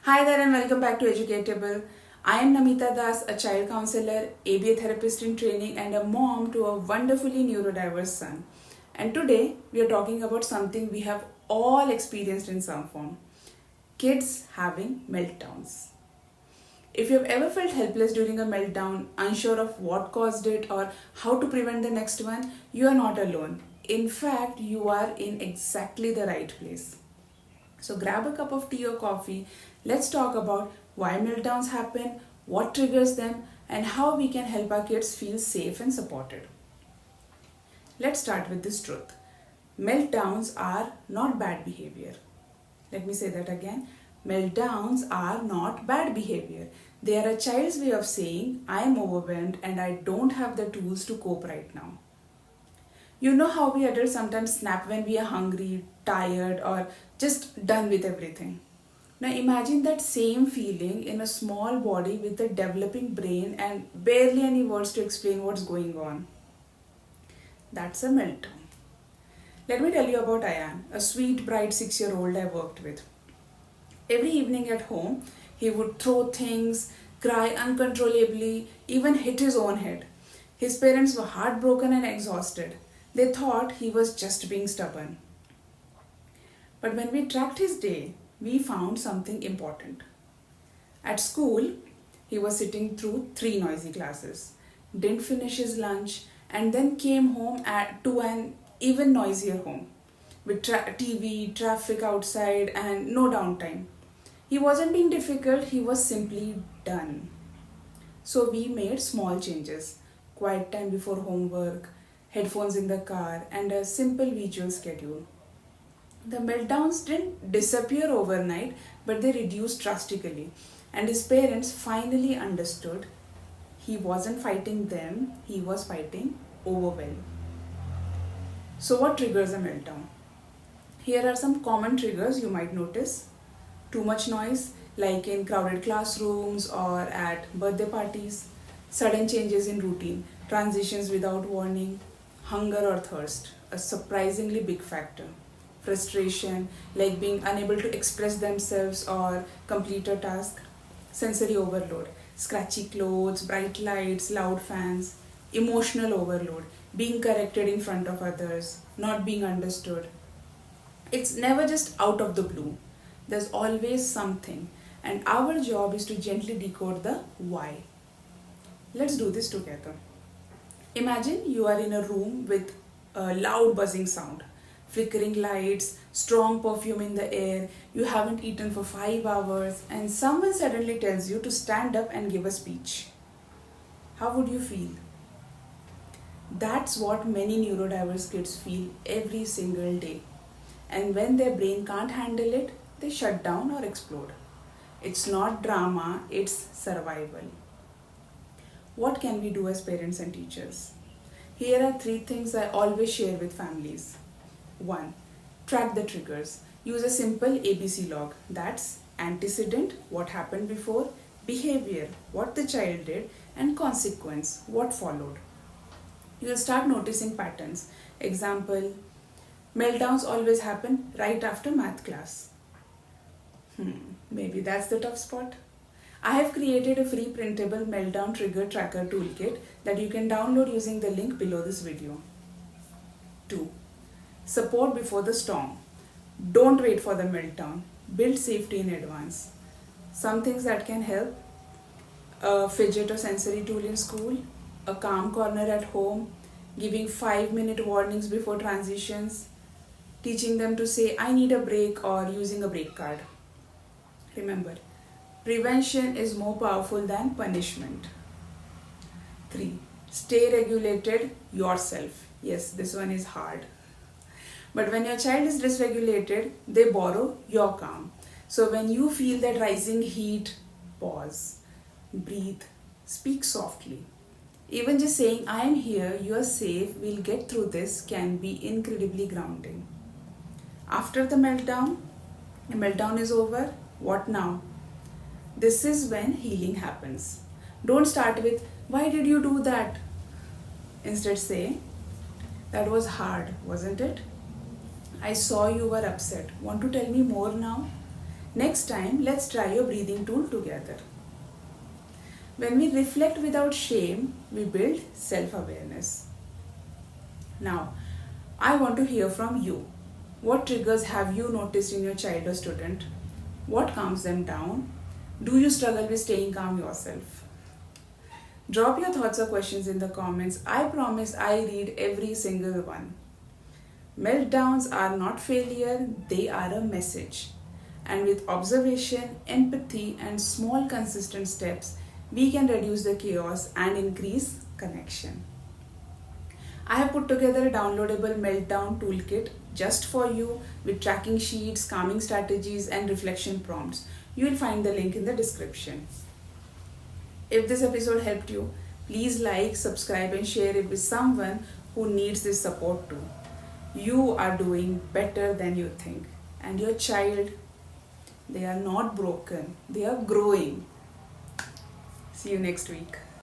Hi there and welcome back to EducateAble. I am Namita Das, a child counselor, ABA therapist in training and a mom to a wonderfully neurodiverse son. And today we are talking about something we have all experienced in some form. Kids having meltdowns. If you have ever felt helpless during a meltdown, unsure of what caused it or how to prevent the next one, you are not alone. In fact, you are in exactly the right place. So grab a cup of tea or coffee. Let's talk about why meltdowns happen, what triggers them, and how we can help our kids feel safe and supported. Let's start with this truth. Meltdowns are not bad behavior. Let me say that again. Meltdowns are not bad behavior. They are a child's way of saying, I am overwhelmed and I don't have the tools to cope right now. You know how we adults sometimes snap when we are hungry, tired, or just done with everything. Now imagine that same feeling in a small body with a developing brain and barely any words to explain what's going on. That's a meltdown. Let me tell you about Ayan, a sweet, bright 6-year-old I worked with. Every evening at home, he would throw things, cry uncontrollably, even hit his own head. His parents were heartbroken and exhausted. They thought he was just being stubborn. But when we tracked his day, we found something important. At school, he was sitting through 3 noisy classes, didn't finish his lunch, and then came home to an even noisier home with TV, traffic outside, and no downtime. He wasn't being difficult, he was simply done. So we made small changes: quiet time before homework, headphones in the car, and a simple visual schedule. The meltdowns didn't disappear overnight, but they reduced drastically. And his parents finally understood he wasn't fighting them, he was fighting overwhelm. So, what triggers a meltdown? Here are some common triggers you might notice. Too much noise, like in crowded classrooms or at birthday parties. Sudden changes in routine, transitions without warning. Hunger or thirst, a surprisingly big factor. Frustration, like being unable to express themselves or complete a task. Sensory overload, scratchy clothes, bright lights, loud fans. Emotional overload, being corrected in front of others, not being understood. It's never just out of the blue. There's always something, and our job is to gently decode the why. Let's do this together. Imagine you are in a room with a loud buzzing sound, flickering lights, strong perfume in the air, you haven't eaten for 5 hours, and someone suddenly tells you to stand up and give a speech. How would you feel? That's what many neurodiverse kids feel every single day. And when their brain can't handle it, they shut down or explode. It's not drama, it's survival. What can we do as parents and teachers? Here are 3 things I always share with families. 1. Track the triggers. Use a simple ABC log. That's antecedent, what happened before, behavior, what the child did, and consequence, what followed. You will start noticing patterns. Example, meltdowns always happen right after math class. Maybe that's the tough spot. I have created a free printable meltdown trigger tracker toolkit that you can download using the link below this video. 2. Support before the storm. Don't wait for the meltdown. Build safety in advance. Some things that can help: a fidget or sensory tool in school, a calm corner at home, giving 5-minute warnings before transitions, teaching them to say, I need a break, or using a break card. Remember, prevention is more powerful than punishment. 3. Stay regulated yourself. Yes, this one is hard. But when your child is dysregulated, they borrow your calm. So when you feel that rising heat, pause, breathe, speak softly. Even just saying, I am here, you are safe, we'll get through this, can be incredibly grounding. After the meltdown is over, what now? This is when healing happens. Don't start with, why did you do that? Instead say, that was hard, wasn't it? I saw you were upset. Want to tell me more now? Next time, let's try your breathing tool together. When we reflect without shame, we build self-awareness. Now, I want to hear from you. What triggers have you noticed in your child or student? What calms them down? Do you struggle with staying calm yourself? Drop your thoughts or questions in the comments. I promise I read every single one. Meltdowns are not failure, they are a message. And with observation, empathy, and small consistent steps, we can reduce the chaos and increase connection. I have put together a downloadable Meltdown toolkit just for you with tracking sheets, calming strategies, and reflection prompts. You will find the link in the description. If this episode helped you, please like, subscribe, and share it with someone who needs this support too. You are doing better than you think. And your child, they are not broken, they are growing. See you next week.